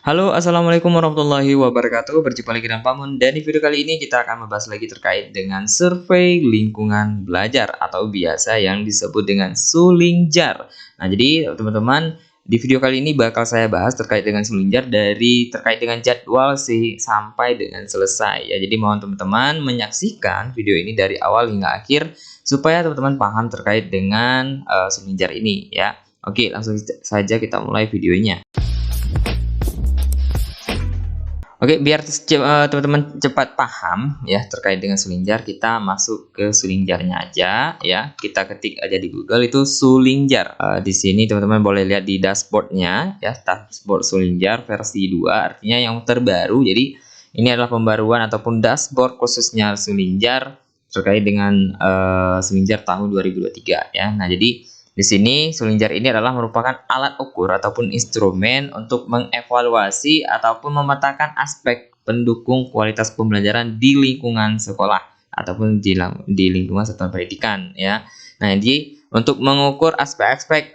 Halo, assalamualaikum warahmatullahi wabarakatuh. Berjumpa lagi dengan Pamun, dan di video kali ini kita akan membahas lagi terkait dengan survei lingkungan belajar atau biasa yang disebut dengan Sulinjar. Nah, jadi teman-teman, di video kali ini bakal saya bahas terkait dengan Sulinjar terkait dengan jadwal sih sampai dengan selesai ya. Jadi mohon teman-teman menyaksikan video ini dari awal hingga akhir supaya teman-teman paham terkait dengan Sulinjar ini ya. Oke, langsung saja kita mulai videonya. Oke, biar teman-teman cepat paham ya terkait dengan Sulinjar, kita masuk ke Sulinjarnya aja ya. Kita ketik aja di Google itu Sulinjar. Di sini teman-teman boleh lihat di dashboardnya ya, dashboard Sulinjar versi 2, artinya yang terbaru. Jadi ini adalah pembaruan ataupun dashboard khususnya Sulinjar terkait dengan Sulinjar tahun 2023 ya. Nah, jadi di sini Sulinjar ini adalah merupakan alat ukur ataupun instrumen untuk mengevaluasi ataupun memetakan aspek pendukung kualitas pembelajaran di lingkungan sekolah ataupun di lingkungan satuan pendidikan ya. Nah, jadi untuk mengukur aspek-aspek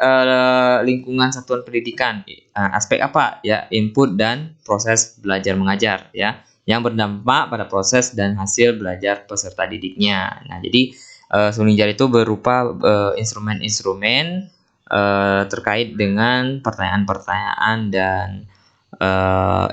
lingkungan satuan pendidikan, aspek apa ya? Input dan proses belajar mengajar ya, yang berdampak pada proses dan hasil belajar peserta didiknya. Nah, jadi Sulinjar itu berupa instrumen-instrumen terkait dengan pertanyaan-pertanyaan dan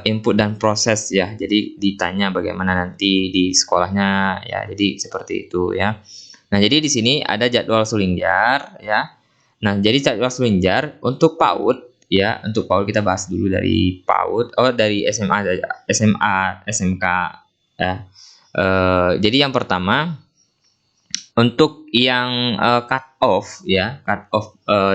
input dan proses ya. Jadi ditanya bagaimana nanti di sekolahnya ya. Jadi seperti itu ya. Nah, jadi di sini ada jadwal Sulinjar ya. Nah, jadi jadwal Sulinjar untuk PAUD ya. Untuk PAUD kita bahas dulu dari PAUD. dari SMA, SMK ya. Jadi yang pertama, untuk yang cut off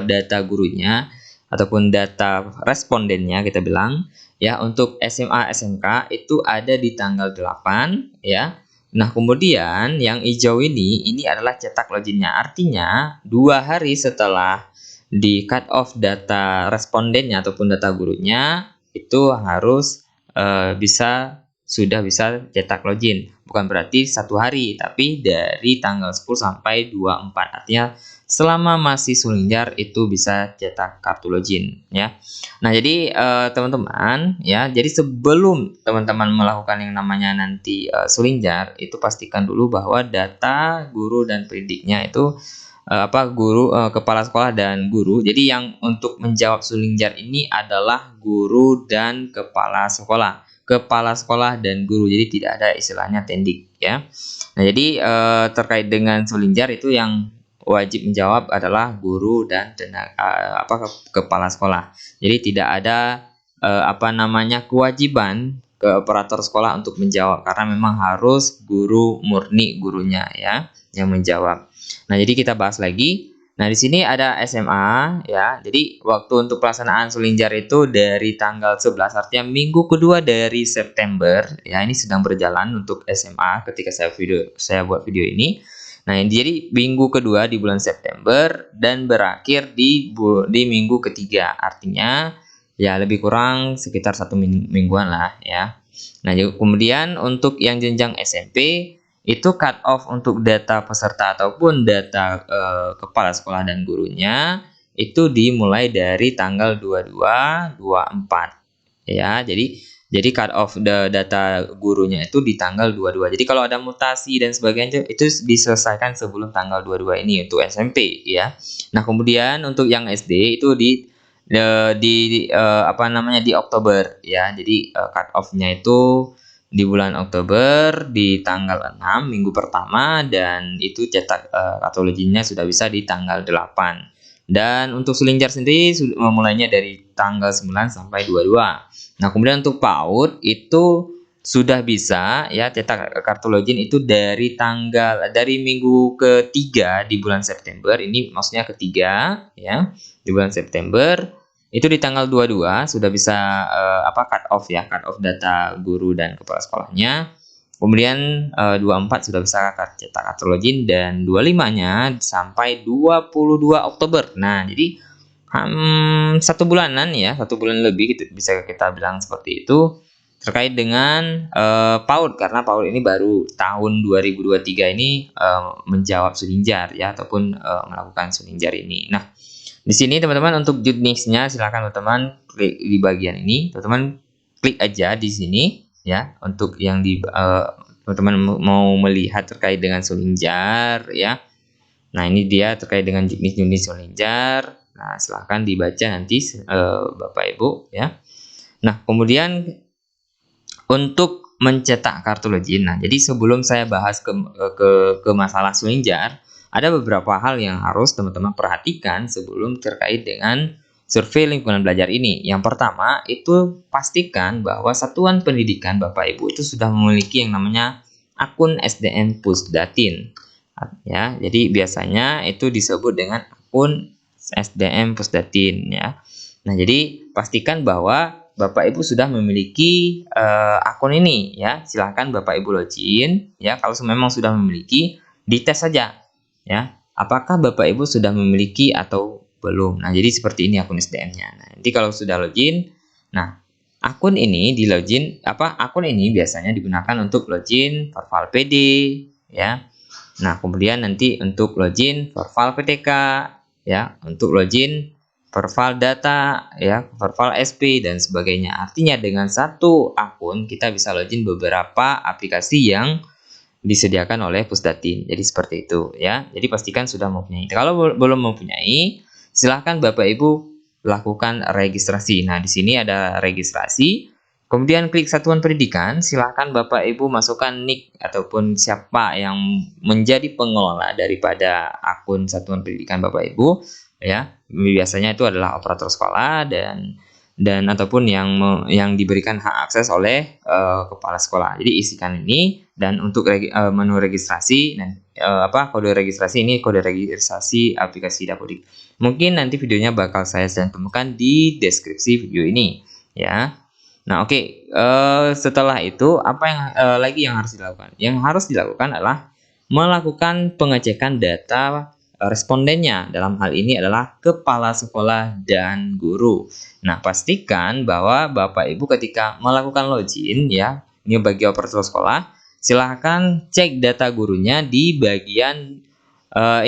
data gurunya ataupun data respondennya kita bilang ya, untuk SMA SMK itu ada di tanggal 8 ya. Nah, kemudian yang hijau ini adalah cetak loginnya, artinya 2 hari setelah di cut off data respondennya ataupun data gurunya itu harus sudah bisa cetak login. Bukan berarti 1 hari, tapi dari tanggal 10 sampai 24. Artinya selama masih Sulinjar itu bisa cetak kartu login ya. Nah, jadi teman-teman ya, jadi sebelum teman-teman melakukan yang namanya nanti Sulinjar, itu pastikan dulu bahwa data guru dan pendidiknya itu kepala sekolah dan guru. Jadi yang untuk menjawab Sulinjar ini adalah guru dan kepala sekolah dan guru. Jadi tidak ada istilahnya tendik ya. Nah, jadi terkait dengan Sulinjar itu yang wajib menjawab adalah guru dan kepala sekolah. Jadi tidak ada kewajiban ke operator sekolah untuk menjawab, karena memang harus murni gurunya ya yang menjawab. Nah, jadi kita bahas lagi. Nah, di sini ada SMA ya. Jadi waktu untuk pelaksanaan Sulinjar itu dari tanggal 11, artinya minggu kedua dari September ya. Ini sedang berjalan untuk SMA ketika saya buat video ini. Nah, jadi minggu kedua di bulan September dan berakhir di minggu ketiga. Artinya ya lebih kurang sekitar 1 mingguan lah ya. Nah, kemudian untuk yang jenjang SMP itu cut off untuk data peserta ataupun data kepala sekolah dan gurunya itu dimulai dari tanggal 22, 24 ya. Jadi cut off data gurunya itu di tanggal 22. Jadi kalau ada mutasi dan sebagainya itu diselesaikan sebelum tanggal 22 ini untuk SMP ya. Nah, kemudian untuk yang SD itu di Oktober ya. Jadi cut off-nya itu di bulan Oktober di tanggal 6 minggu pertama, dan itu cetak kartu loginnya sudah bisa di tanggal 8. Dan untuk Sulinjar sendiri mulainya dari tanggal 9 sampai 22. Nah, kemudian untuk PAUD itu sudah bisa ya cetak kartu login itu dari minggu ketiga di bulan September. Ini maksudnya ketiga ya di bulan September. Itu di tanggal 22 sudah bisa cut off data guru dan kepala sekolahnya. Kemudian 24 sudah bisa cetak kartu login, dan 25-nya sampai 22 Oktober. Nah, jadi 1 bulanan ya, 1 bulan lebih gitu, bisa kita bilang seperti itu terkait dengan PAUD, karena PAUD ini baru tahun 2023 ini menjawab Sulinjar ya, ataupun melakukan Sulinjar ini. Nah, di sini teman-teman untuk Judnix-nya silakan teman-teman klik di bagian ini, teman-teman klik aja di sini ya untuk yang di teman-teman mau melihat terkait dengan suling jar ya. Nah, ini dia terkait dengan jenis-jenis suling jar. Nah, silahkan dibaca nanti Bapak Ibu ya. Nah, kemudian untuk mencetak kartu login. Nah, jadi sebelum saya bahas ke masalah suling jar, ada beberapa hal yang harus teman-teman perhatikan sebelum terkait dengan survei lingkungan belajar ini. Yang pertama, itu pastikan bahwa satuan pendidikan Bapak Ibu itu sudah memiliki yang namanya akun SDM Pusdatin. Ya, jadi biasanya itu disebut dengan akun SDM Pusdatin ya. Nah, jadi pastikan bahwa Bapak Ibu sudah memiliki akun ini ya. Silahkan Bapak Ibu login ya. Kalau memang sudah memiliki, dites saja ya. Apakah Bapak Ibu sudah memiliki atau belum. Nah, jadi seperti ini akun SDM-nya. Nah, nanti kalau sudah login, nah akun ini akun ini biasanya digunakan untuk login Verval PD ya. Nah, kemudian nanti untuk login Verval PTK ya, untuk login Verval data ya, Verval SP dan sebagainya. Artinya dengan satu akun kita bisa login beberapa aplikasi yang disediakan oleh Pusdatin. Jadi seperti itu ya. Jadi pastikan sudah mempunyai. Kalau belum mempunyai, silahkan Bapak Ibu lakukan registrasi. Nah, di sini ada registrasi. Kemudian klik satuan pendidikan, silahkan Bapak Ibu masukkan NIK ataupun siapa yang menjadi pengelola daripada akun satuan pendidikan Bapak Ibu ya. Biasanya itu adalah operator sekolah dan ataupun yang diberikan hak akses oleh kepala sekolah. Jadi isikan ini dan untuk menu registrasi dan kode registrasi ini kode registrasi aplikasi Dapodik. Mungkin nanti videonya bakal saya cantumkan di deskripsi video ini ya. Nah, oke. Setelah itu apa yang lagi yang harus dilakukan? Yang harus dilakukan adalah melakukan pengecekan data respondennya. Dalam hal ini adalah kepala sekolah dan guru. Nah, pastikan bahwa Bapak Ibu ketika melakukan login ya, ini bagi operator sekolah, silahkan cek data gurunya di bagian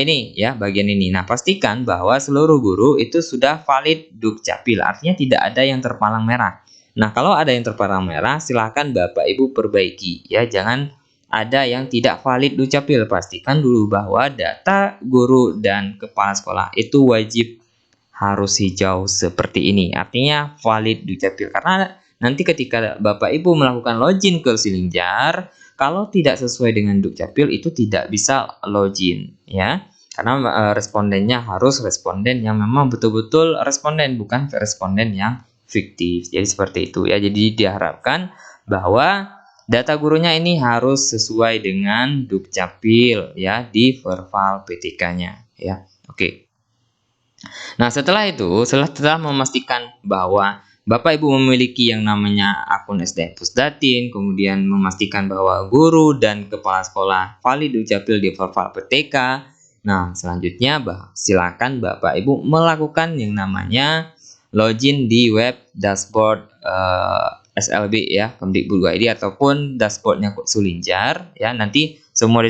ini ya, bagian ini. Nah, pastikan bahwa seluruh guru itu sudah valid Dukcapil, artinya tidak ada yang terpalang merah. Nah, kalau ada yang terpalang merah, silahkan Bapak Ibu perbaiki ya, jangan ada yang tidak valid Dukcapil. Pastikan dulu bahwa data guru dan kepala sekolah itu wajib harus hijau seperti ini. Artinya valid Dukcapil. Karena nanti ketika Bapak Ibu melakukan login ke suling jar, kalau tidak sesuai dengan Dukcapil itu tidak bisa login ya. Karena respondennya harus responden yang memang betul-betul responden, bukan responden yang fiktif. Jadi seperti itu ya. Jadi diharapkan bahwa data gurunya ini harus sesuai dengan Dukcapil ya di Verval PTK-nya ya. Oke. Nah, setelah itu, setelah memastikan bahwa Bapak Ibu memiliki yang namanya akun SDM Pusdatin, kemudian memastikan bahwa guru dan kepala sekolah valid Dukcapil di Verval PTK. Nah, selanjutnya silakan Bapak Ibu melakukan yang namanya login di web dashboard SLB ya, Kemdikbud.id ataupun dashboardnya suling jar ya. Nanti semua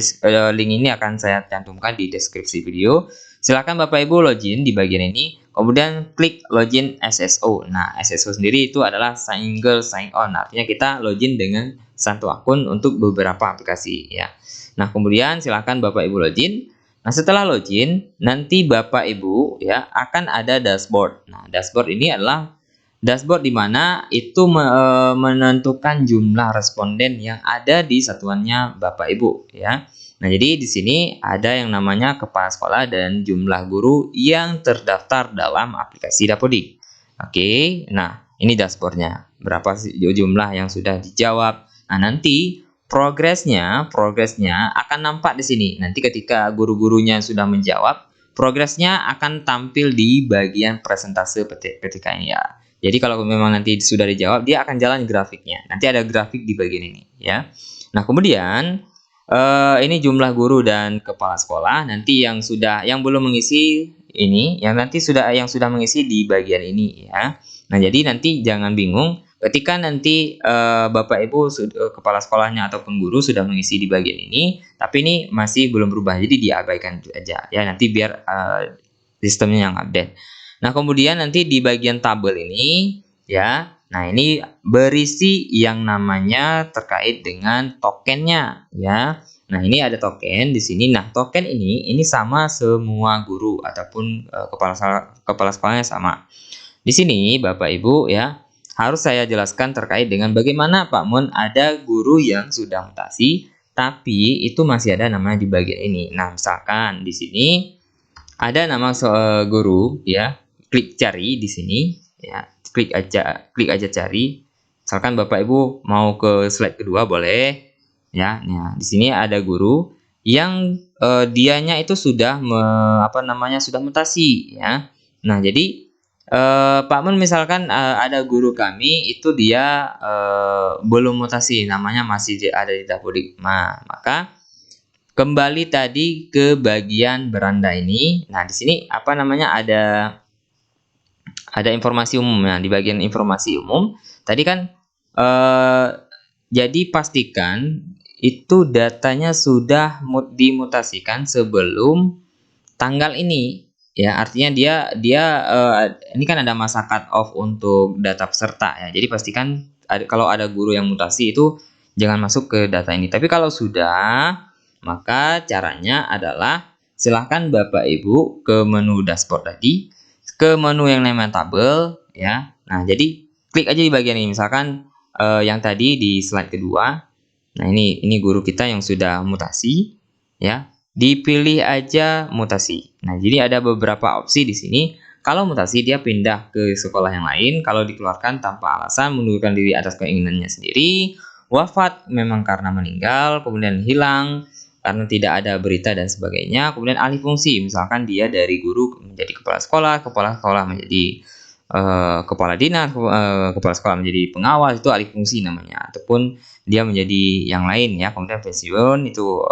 link ini akan saya cantumkan di deskripsi video. Silakan Bapak Ibu login di bagian ini, kemudian klik login SSO. Nah, SSO sendiri itu adalah single sign on, artinya kita login dengan satu akun untuk beberapa aplikasi ya. Nah, kemudian silakan Bapak Ibu login. Nah, setelah login, nanti Bapak Ibu ya akan ada dashboard. Nah, dashboard ini adalah dashboard di mana itu menentukan jumlah responden yang ada di satuannya Bapak Ibu ya. Nah, jadi di sini ada yang namanya kepala sekolah dan jumlah guru yang terdaftar dalam aplikasi Dapodik. Oke, nah ini dashboardnya. Berapa sih jumlah yang sudah dijawab. Nah, nanti progresnya akan nampak di sini. Nanti ketika guru-gurunya sudah menjawab, progresnya akan tampil di bagian presentase PTK ini ya. Jadi kalau memang nanti sudah dijawab, dia akan jalan grafiknya. Nanti ada grafik di bagian ini ya. Nah, kemudian ini jumlah guru dan kepala sekolah. Nanti yang belum mengisi ini, yang sudah mengisi di bagian ini ya. Nah, jadi nanti jangan bingung ketika nanti Bapak Ibu kepala sekolahnya ataupun guru sudah mengisi di bagian ini, tapi ini masih belum berubah. Jadi diabaikan aja ya. Nanti biar sistemnya yang update. Nah, kemudian nanti di bagian tabel ini ya, Nah, ini berisi yang namanya terkait dengan tokennya ya. Nah, ini ada token di sini. Nah, token ini sama semua guru ataupun kepala sekolahnya sama. Di sini Bapak Ibu ya, harus saya jelaskan terkait dengan bagaimana Pak Mun ada guru yang sudah mutasi tapi itu masih ada namanya di bagian ini. Nah, misalkan di sini ada nama guru ya, klik cari di sini ya, klik aja cari. Misalkan Bapak Ibu mau ke slide kedua boleh ya. Nah, di sini ada guru yang dianya itu sudah sudah mutasi ya. Nah, jadi Pak Mun misalkan ada guru kami itu dia belum mutasi, namanya masih ada di Dapodik. Nah, maka kembali tadi ke bagian beranda ini. Nah, di sini ada informasi umum. Nah, di bagian informasi umum tadi kan jadi pastikan itu datanya sudah dimutasikan sebelum tanggal ini. Ya, artinya dia ini kan ada masa cut off untuk data peserta ya. Jadi pastikan kalau ada guru yang mutasi itu jangan masuk ke data ini. Tapi kalau sudah, maka caranya adalah silahkan Bapak Ibu ke menu dashboard tadi, ke menu yang namanya tabel ya. Nah, jadi klik aja di bagian ini. Misalkan yang tadi di slide kedua. Nah, ini guru kita yang sudah mutasi ya. Dipilih aja mutasi. Nah, jadi ada beberapa opsi di sini. Kalau mutasi dia pindah ke sekolah yang lain, kalau dikeluarkan tanpa alasan mengundurkan diri atas keinginannya sendiri, wafat memang karena meninggal, kemudian hilang karena tidak ada berita dan sebagainya, kemudian alih fungsi, misalkan dia dari guru menjadi kepala sekolah menjadi kepala dinas, kepala sekolah menjadi pengawas, itu alih fungsi namanya, ataupun dia menjadi yang lain ya, kemudian pensiun itu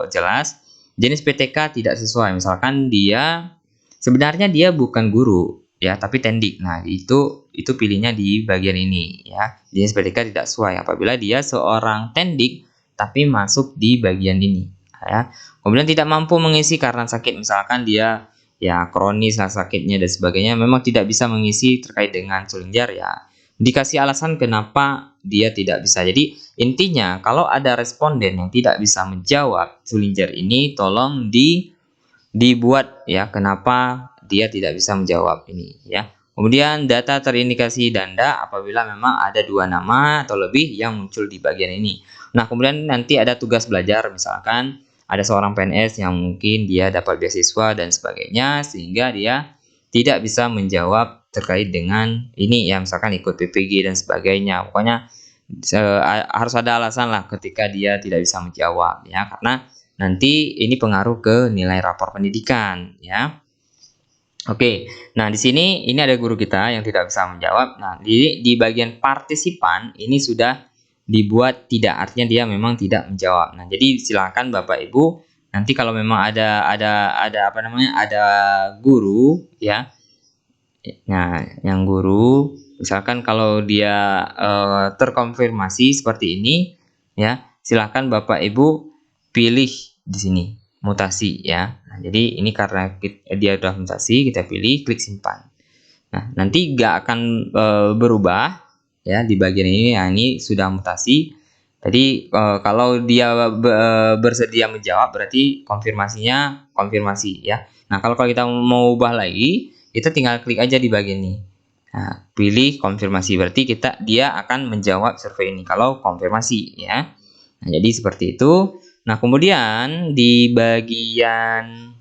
jelas. Jenis PTK tidak sesuai, misalkan dia sebenarnya dia bukan guru ya, tapi tendik. Nah, itu pilihnya di bagian ini ya. Jenis PTK tidak sesuai apabila dia seorang tendik tapi masuk di bagian ini ya. Kemudian tidak mampu mengisi karena sakit, misalkan dia ya kronis lah sakitnya dan sebagainya, memang tidak bisa mengisi terkait dengan Sulingjar ya. Dikasih alasan kenapa dia tidak bisa. Jadi intinya kalau ada responden yang tidak bisa menjawab Sulingjar ini, tolong dibuat ya kenapa dia tidak bisa menjawab ini ya. Kemudian data terindikasi ganda apabila memang ada 2 nama atau lebih yang muncul di bagian ini. Nah, kemudian nanti ada tugas belajar, misalkan ada seorang PNS yang mungkin dia dapat beasiswa dan sebagainya sehingga dia tidak bisa menjawab terkait dengan ini ya, misalkan ikut PPG dan sebagainya. Pokoknya harus ada alasan lah ketika dia tidak bisa menjawab ya, karena nanti ini pengaruh ke nilai rapor pendidikan ya. Oke, nah di sini ini ada guru kita yang tidak bisa menjawab. Nah, di bagian partisipan ini sudah dibuat tidak, artinya dia memang tidak menjawab. Nah, jadi silakan Bapak Ibu nanti kalau memang ada guru ya. Nah, yang guru misalkan kalau dia terkonfirmasi seperti ini ya, silakan Bapak Ibu pilih di sini mutasi ya. Nah, jadi ini karena dia sudah mutasi, kita pilih klik simpan. Nah, nanti nggak akan berubah ya di bagian ini. Nah, ini sudah mutasi. Jadi kalau dia bersedia menjawab berarti konfirmasinya konfirmasi ya. Nah, kalau kita mau ubah lagi, kita tinggal klik aja di bagian ini. Nah, pilih konfirmasi berarti dia akan menjawab survei ini kalau konfirmasi ya. Nah, jadi seperti itu. Nah, kemudian di bagian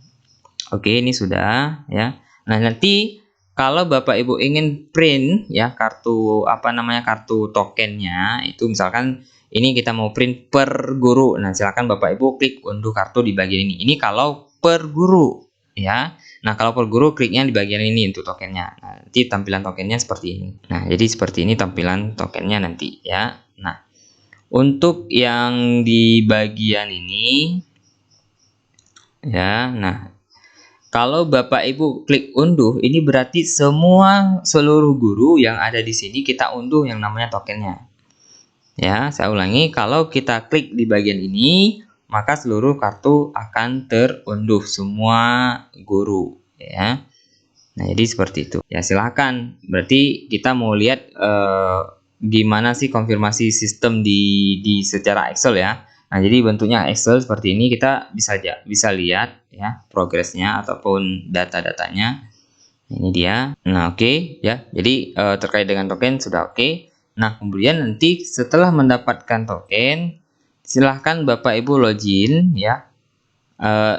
ini sudah ya. Nah, nanti kalau Bapak Ibu ingin print ya kartu kartu tokennya, itu misalkan ini kita mau print per guru. Nah, silakan Bapak Ibu klik unduh kartu di bagian ini. Ini kalau per guru ya. Nah, kalau per guru kliknya di bagian ini untuk tokennya. Nah, nanti tampilan tokennya seperti ini. Nah, jadi seperti ini tampilan tokennya nanti ya. Nah, untuk yang di bagian ini ya, nah kalau Bapak Ibu klik unduh, ini berarti seluruh guru yang ada di sini kita unduh yang namanya tokennya. Ya, saya ulangi, kalau kita klik di bagian ini, maka seluruh kartu akan terunduh semua guru ya. Nah, jadi seperti itu. Ya, silakan. Berarti kita mau lihat gimana sih konfirmasi sistem di secara Excel ya. Nah, jadi bentuknya Excel seperti ini, kita bisa lihat ya progresnya ataupun data-datanya. Ini dia. Nah, oke ya. Jadi terkait dengan token sudah oke. Nah, kemudian nanti setelah mendapatkan token, silahkan Bapak Ibu login ya.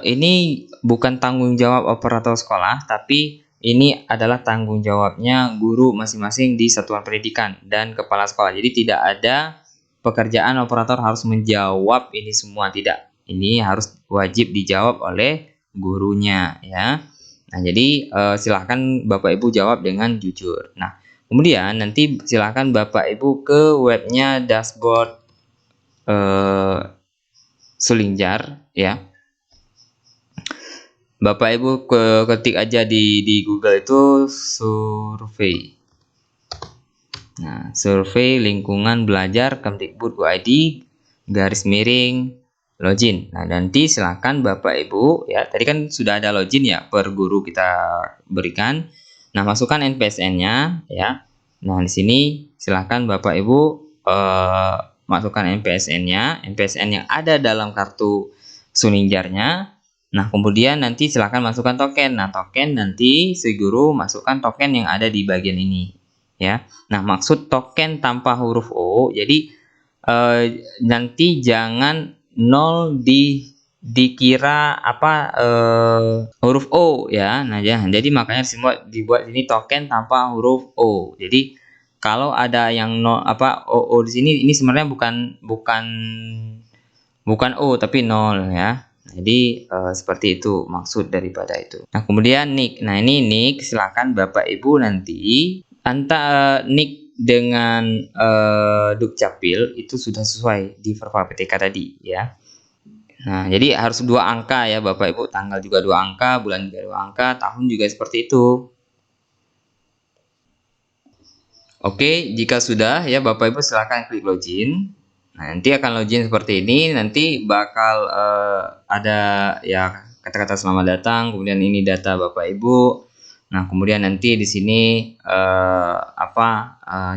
Ini bukan tanggung jawab operator sekolah, tapi ini adalah tanggung jawabnya guru masing-masing di satuan pendidikan dan kepala sekolah. Jadi tidak ada pekerjaan operator harus menjawab ini semua, tidak. Ini harus wajib dijawab oleh gurunya ya. Nah, jadi silahkan Bapak Ibu jawab dengan jujur. Nah, kemudian nanti silahkan Bapak Ibu ke webnya dashboard Sulingjar ya. Bapak Ibu ketik aja di Google itu survei. Nah, survei lingkungan belajar Kemdikbud.go.id _ login. Nah, nanti silakan Bapak Ibu ya. Tadi kan sudah ada login ya, per guru kita berikan. Nah, masukkan NPSN-nya ya. Nah, di sini silakan Bapak Ibu masukkan NPSN-nya, NPSN yang ada dalam kartu Sulingjarnya. Nah, kemudian nanti silakan masukkan token. Nah, token nanti si guru masukkan token yang ada di bagian ini ya. Nah, maksud token tanpa huruf O, jadi nanti jangan 0 dikira huruf O ya. Nah, jadi makanya semua dibuat ini token tanpa huruf O. Jadi kalau ada yang O di sini, ini sebenarnya bukan O tapi 0 ya. Jadi seperti itu maksud daripada itu. Nah, kemudian nick. Nah, ini nick, silakan Bapak Ibu nanti antara nick dengan Dukcapil itu sudah sesuai di Verva PTK tadi ya. Nah, jadi harus 2 angka ya Bapak Ibu, tanggal juga 2 angka, bulan juga 2 angka, tahun juga seperti itu. Oke, jika sudah ya Bapak Ibu silakan klik login. Nah, nanti akan login seperti ini, nanti bakal ada ya kata-kata selamat datang, kemudian ini data Bapak Ibu. Nah, kemudian nanti di sini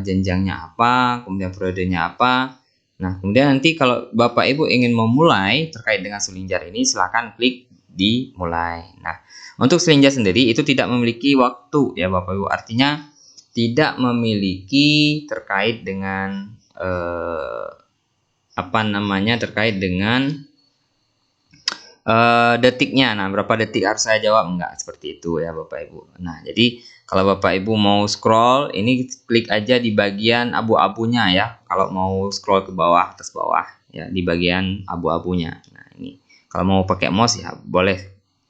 jenjangnya apa, kemudian periodenya apa. Nah, kemudian nanti kalau Bapak Ibu ingin memulai terkait dengan Sulingjar ini, silakan klik di mulai. Nah, untuk Sulingjar sendiri itu tidak memiliki waktu ya Bapak Ibu, artinya tidak memiliki terkait dengan terkait dengan detiknya. Nah, berapa detik harus saya jawab, enggak seperti itu ya Bapak Ibu. Nah, jadi kalau Bapak Ibu mau scroll, ini klik aja di bagian abu-abunya ya. Kalau mau scroll ke bawah, atas bawah ya, di bagian abu-abunya. Nah, ini kalau mau pakai mouse ya boleh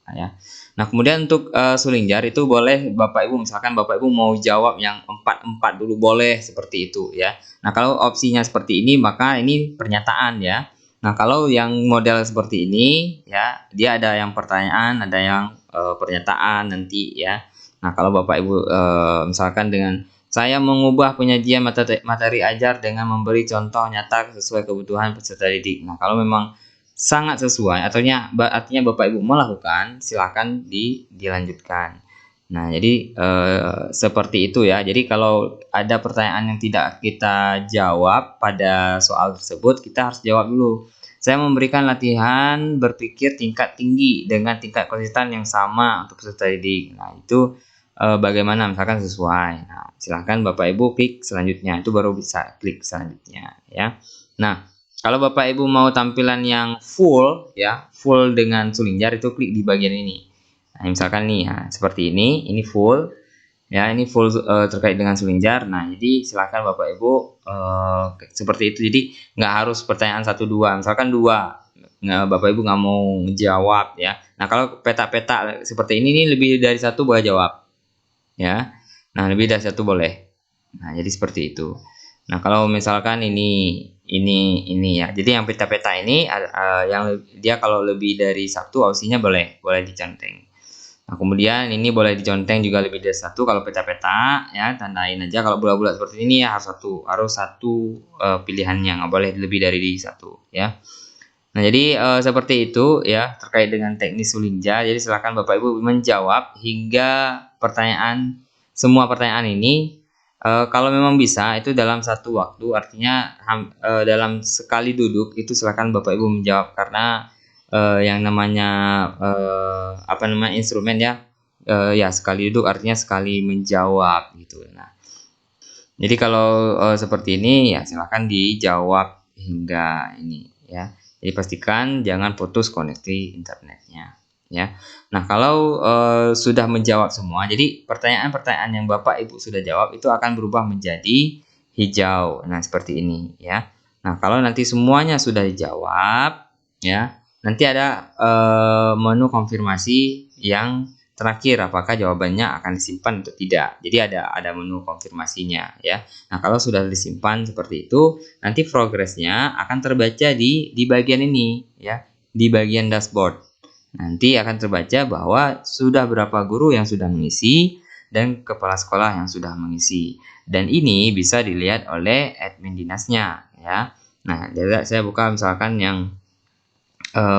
ya. Nah, kemudian untuk Sulingjar itu boleh Bapak Ibu, misalkan Bapak Ibu mau jawab yang 4 dulu, boleh seperti itu ya. Nah, kalau opsinya seperti ini maka ini pernyataan ya. Nah, kalau yang model seperti ini ya, dia ada yang pertanyaan, ada yang pernyataan nanti ya. Nah, kalau Bapak Ibu misalkan dengan saya mengubah penyajian materi ajar dengan memberi contoh nyata sesuai kebutuhan peserta didik. Nah, kalau memang sangat sesuai artinya Bapak Ibu melakukan, silakan dilanjutkan. Nah, jadi seperti itu ya. Jadi kalau ada pertanyaan yang tidak kita jawab pada soal tersebut, kita harus jawab dulu. Saya memberikan latihan berpikir tingkat tinggi dengan tingkat konsisten yang sama untuk peserta didik. Nah, itu bagaimana misalkan sesuai. Nah, silakan Bapak Ibu klik selanjutnya. Itu baru bisa klik selanjutnya ya. Nah, kalau Bapak Ibu mau tampilan yang full ya, full dengan Sulingjar, itu klik di bagian ini. Nah, misalkan nih ya, seperti ini full ya, ini full terkait dengan Sulingjar. Nah, jadi silakan Bapak Ibu seperti itu. Jadi nggak harus pertanyaan 1 2, misalkan 2. Bapak Ibu nggak mau jawab ya. Nah, kalau peta-peta seperti ini nih, lebih dari 1 boleh jawab ya. Nah, lebih dari 1 boleh. Nah, jadi seperti itu. Nah, kalau misalkan ini ya. Jadi yang peta-peta ini yang dia kalau lebih dari 1 opsinya boleh diconteng. Nah, kemudian ini boleh diconteng juga lebih dari 1 kalau peta-peta ya, tandain aja. Kalau bulat-bulat seperti ini ya harus satu pilihannya, nggak boleh lebih dari 1 ya. Nah, Nah, jadi seperti itu ya terkait dengan teknis sulingjar. Jadi silakan Bapak Ibu menjawab hingga semua pertanyaan ini. Kalau memang bisa itu dalam satu waktu, artinya dalam sekali duduk itu silakan Bapak Ibu menjawab, karena yang namanya instrumen ya, ya sekali duduk artinya sekali menjawab gitu. Nah, jadi kalau seperti ini ya silakan dijawab hingga ini ya. Jadi pastikan jangan putus koneksi internetnya ya. Nah, kalau sudah menjawab semua, jadi pertanyaan-pertanyaan yang Bapak Ibu sudah jawab itu akan berubah menjadi hijau. Nah, seperti ini ya. Nah, kalau nanti semuanya sudah dijawab ya, nanti ada menu konfirmasi yang terakhir, apakah jawabannya akan disimpan atau tidak. Jadi ada menu konfirmasinya ya. Nah, kalau sudah disimpan seperti itu, nanti progresnya akan terbaca di bagian ini ya, di bagian dashboard. Nanti akan terbaca bahwa sudah berapa guru yang sudah mengisi dan kepala sekolah yang sudah mengisi. Dan ini bisa dilihat oleh admin dinasnya ya. Nah, jadi saya buka misalkan yang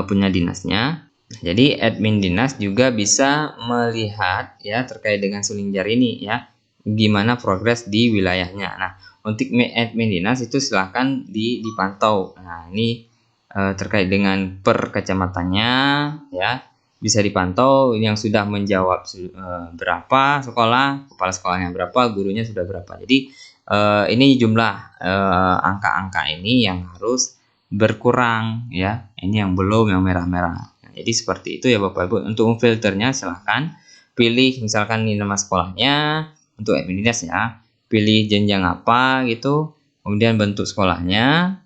punya dinasnya. Jadi admin dinas juga bisa melihat ya terkait dengan sulingjar ini ya, gimana progres di wilayahnya. Nah, untuk admin dinas itu silahkan dipantau. Nah, ini terkait dengan per kecamatannya ya, bisa dipantau yang sudah menjawab berapa sekolah, kepala sekolahnya berapa, gurunya sudah berapa. Jadi ini jumlah angka-angka ini yang harus berkurang ya. Ini yang belum, yang merah-merah. Nah, jadi seperti itu ya Bapak Ibu. Untuk filternya silahkan pilih misalkan ini nama sekolahnya, untuk admin dinas ya, pilih jenjang apa gitu, kemudian bentuk sekolahnya,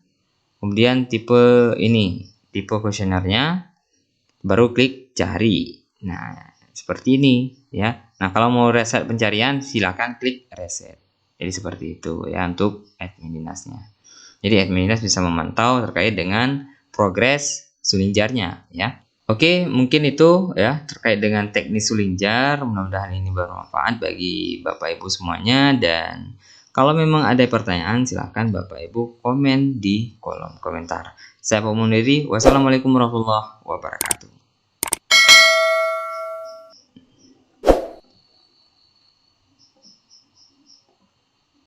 kemudian tipe kuesionernya, baru klik cari. Nah, seperti ini ya. Nah, kalau mau reset pencarian silahkan klik reset. Jadi seperti itu ya untuk admin dinasnya. Jadi admin dinas bisa memantau terkait dengan progres sulingjarnya ya. Oke, mungkin itu ya terkait dengan teknis sulingjar. Mudah-mudahan ini bermanfaat bagi Bapak Ibu semuanya, dan kalau memang ada pertanyaan silahkan Bapak Ibu komen di kolom komentar. Saya Pak Muniri, wassalamualaikum warahmatullahi wabarakatuh.